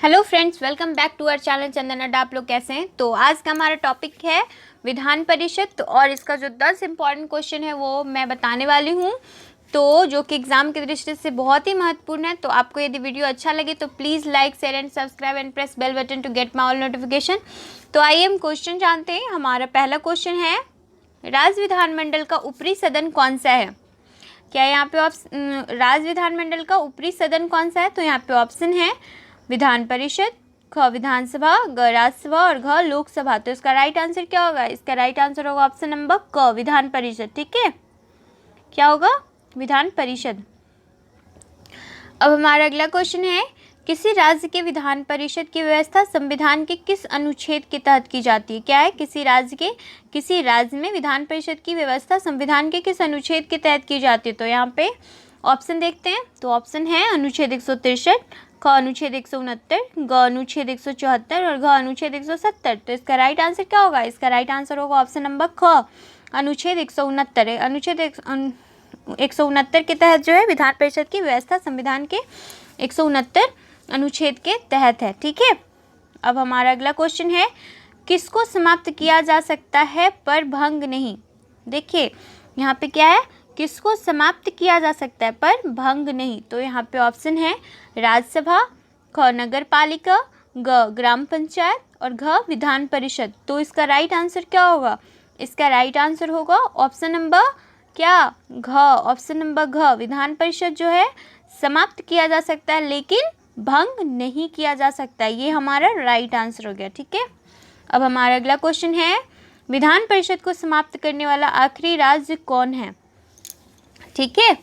Hello friends, welcome back to our channel Chandan Adda. आप लोग कैसे हैं? तो आज का हमारा टॉपिक है विधान परिषद और इसका जो 10 इम्पॉर्टेंट क्वेश्चन है वो मैं बताने वाली हूँ, तो जो कि एग्जाम की दृष्टि से बहुत ही महत्वपूर्ण है। तो आपको यदि वीडियो अच्छा लगे तो please like, share and subscribe and press bell button to get my all notification. तो आइए हम क्वेश्चन जानते हैं। हमारा पहला क्वेश्चन है, राज्य विधानमंडल का ऊपरी सदन कौन सा है? क्या यहाँ पे राज्य विधानमंडल का ऊपरी सदन कौन सा है? तो यहाँ पे ऑप्शन है विधान परिषद, ख विधानसभा, ग राज्यसभा और घ लोकसभा। तो इसका राइट आंसर क्या होगा? इसका राइट आंसर होगा ऑप्शन नंबर क विधान परिषद। ठीक है, क्या होगा? विधान परिषद। अब हमारा अगला क्वेश्चन है, किसी राज्य के विधान परिषद की व्यवस्था संविधान के किस अनुच्छेद के तहत की जाती है? क्या है? किसी राज्य में विधान परिषद की व्यवस्था संविधान के किस अनुच्छेद के तहत की जाती है? तो यहाँ पे ऑप्शन देखते हैं। तो ऑप्शन है अनुच्छेद 163, क अनुच्छेद 169, ग अनुच्छेद 174 और घ अनुच्छेद 170। तो इसका राइट आंसर क्या होगा? इसका राइट आंसर होगा ऑप्शन नंबर ख अनुच्छेद 169। अनुच्छेद 169 के तहत जो है विधान परिषद की व्यवस्था संविधान के 169 अनुच्छेद के तहत है। ठीक है, अब हमारा अगला क्वेश्चन है, किसको समाप्त किया जा सकता है पर भंग नहीं? देखिए यहाँ पे क्या है, किसको समाप्त किया जा सकता है पर भंग नहीं? तो यहाँ पे ऑप्शन है राज्यसभा, ख नगर पालिका, ग ग्राम पंचायत और घ विधान परिषद। तो इसका राइट आंसर क्या होगा? इसका राइट आंसर होगा ऑप्शन नंबर क्या? घ, ऑप्शन नंबर घ। विधान परिषद जो है समाप्त किया जा सकता है लेकिन भंग नहीं किया जा सकता। ये हमारा राइट आंसर हो गया। ठीक है, अब हमारा अगला क्वेश्चन है, विधान परिषद को समाप्त करने वाला आखिरी राज्य कौन है? ठीक है,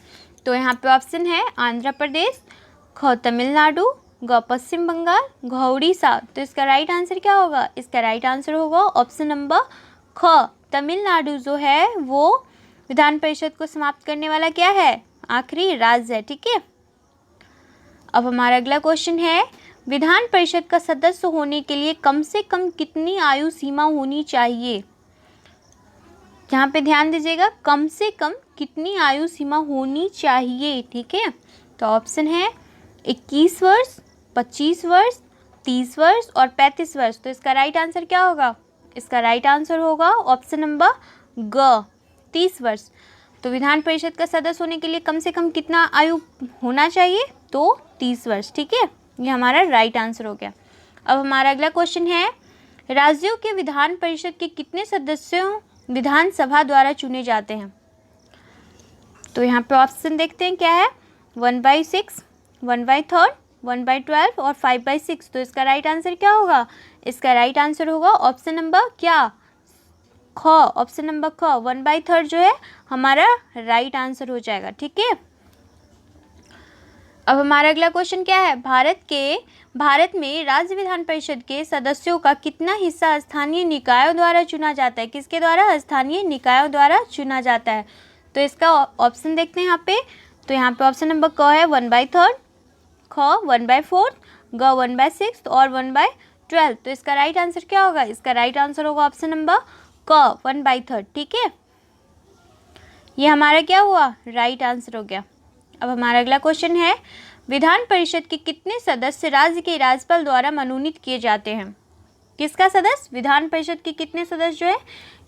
तो यहाँ पे ऑप्शन है आंध्र प्रदेश, ख तमिलनाडु, ग पश्चिम बंगाल, घ उड़ीसा। तो इसका राइट आंसर क्या होगा? इसका राइट आंसर होगा ऑप्शन नंबर ख तमिलनाडु जो है वो विधान परिषद को समाप्त करने वाला क्या है? आखिरी राज्य है। ठीक है, अब हमारा अगला क्वेश्चन है, विधान परिषद का सदस्य होने के लिए कम से कम कितनी आयु सीमा होनी चाहिए? यहाँ पे ध्यान दीजिएगा, कम से कम कितनी आयु सीमा होनी चाहिए? ठीक है, तो ऑप्शन है 21 वर्ष, 25 वर्ष, 30 वर्ष और 35 वर्ष। तो इसका राइट आंसर क्या होगा? इसका राइट आंसर होगा ऑप्शन नंबर ग 30 वर्ष। तो विधान परिषद का सदस्य होने के लिए कम से कम कितना आयु होना चाहिए? तो 30 वर्ष। ठीक है, ये हमारा राइट आंसर हो गया। अब हमारा अगला क्वेश्चन है, राज्यों के विधान परिषद के कितने सदस्यों विधानसभा द्वारा चुने जाते हैं? तो यहाँ पे ऑप्शन देखते हैं क्या है, 1/6, 1/3, 1/12 और 5/6। तो इसका राइट आंसर क्या होगा? इसका राइट आंसर होगा ऑप्शन नंबर क्या? ख, ऑप्शन नंबर ख 1/3 जो है हमारा राइट आंसर हो जाएगा। ठीक है, अब हमारा अगला क्वेश्चन क्या है, भारत में राज्य विधान परिषद के सदस्यों का कितना हिस्सा स्थानीय निकायों द्वारा चुना जाता है? किसके द्वारा? स्थानीय निकायों द्वारा चुना जाता है। तो इसका ऑप्शन देखते हैं यहाँ पे। तो यहाँ पे ऑप्शन नंबर क है 1/3, ख 1/4, ग 1/6 और 1/12। तो इसका राइट आंसर क्या होगा? इसका राइट आंसर होगा ऑप्शन नंबर क 1/3। ठीक है, ये हमारा क्या हुआ? राइट आंसर हो गया। अब हमारा अगला क्वेश्चन है, विधान परिषद के कितने सदस्य राज्य के राज्यपाल द्वारा मनोनीत किए जाते हैं? किसका सदस्य? विधान परिषद के कितने सदस्य जो है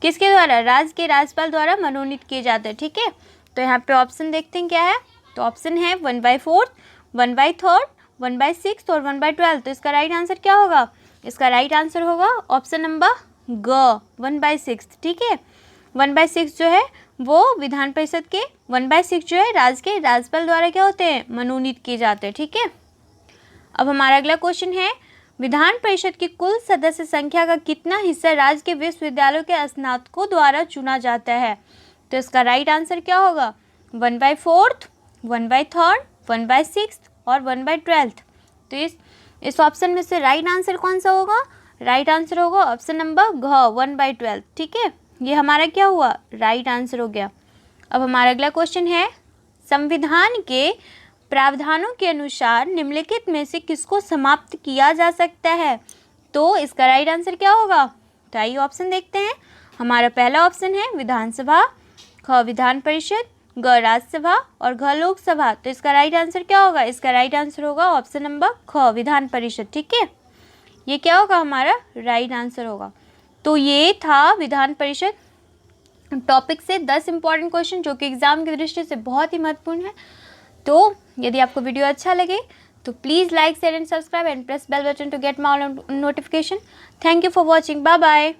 किसके द्वारा? राज्य के राज्यपाल द्वारा मनोनीत किए जाते हैं। ठीक है, तो यहाँ पे ऑप्शन देखते हैं क्या है। तो ऑप्शन है 1/4, 1/3, 1/6 और 1/12। तो इसका राइट आंसर क्या होगा? इसका राइट आंसर होगा ऑप्शन नंबर ग 1/6। ठीक है, 1/6 जो है वो विधान परिषद के 1/6 जो है राज्य के राज्यपाल द्वारा क्या होते हैं? मनोनीत किए जाते हैं। ठीक है, अब हमारा अगला क्वेश्चन है, विधान परिषद की कुल सदस्य संख्या का कितना हिस्सा राज्य के विश्वविद्यालयों के स्नातकों द्वारा चुना जाता है? तो इसका राइट आंसर क्या होगा? 1/4, 1/3, 1/6 और 1/12। तो इस ऑप्शन में से राइट आंसर कौन सा होगा? राइट आंसर होगा ऑप्शन नंबर घ 1/12। ठीक है, ये हमारा क्या हुआ? राइट आंसर हो गया। अब हमारा अगला क्वेश्चन है, संविधान के प्रावधानों के अनुसार निम्नलिखित में से किसको समाप्त किया जा सकता है? तो इसका राइट आंसर क्या होगा? तो आइए ऑप्शन देखते हैं। हमारा पहला ऑप्शन है विधानसभा, ख विधान परिषद, ग राज्यसभा और घ लोकसभा। तो इसका राइट आंसर क्या होगा? इसका राइट आंसर होगा ऑप्शन नंबर ख, विधान परिषद। ठीक है, ये क्या होगा? हमारा राइट आंसर होगा। तो ये था विधान परिषद टॉपिक से 10 इंपॉर्टेंट क्वेश्चन जो कि एग्जाम की दृष्टि से बहुत ही महत्वपूर्ण है। तो यदि आपको वीडियो अच्छा लगे तो please like, share and subscribe and press bell button to get my notification. Thank you for watching. Bye bye.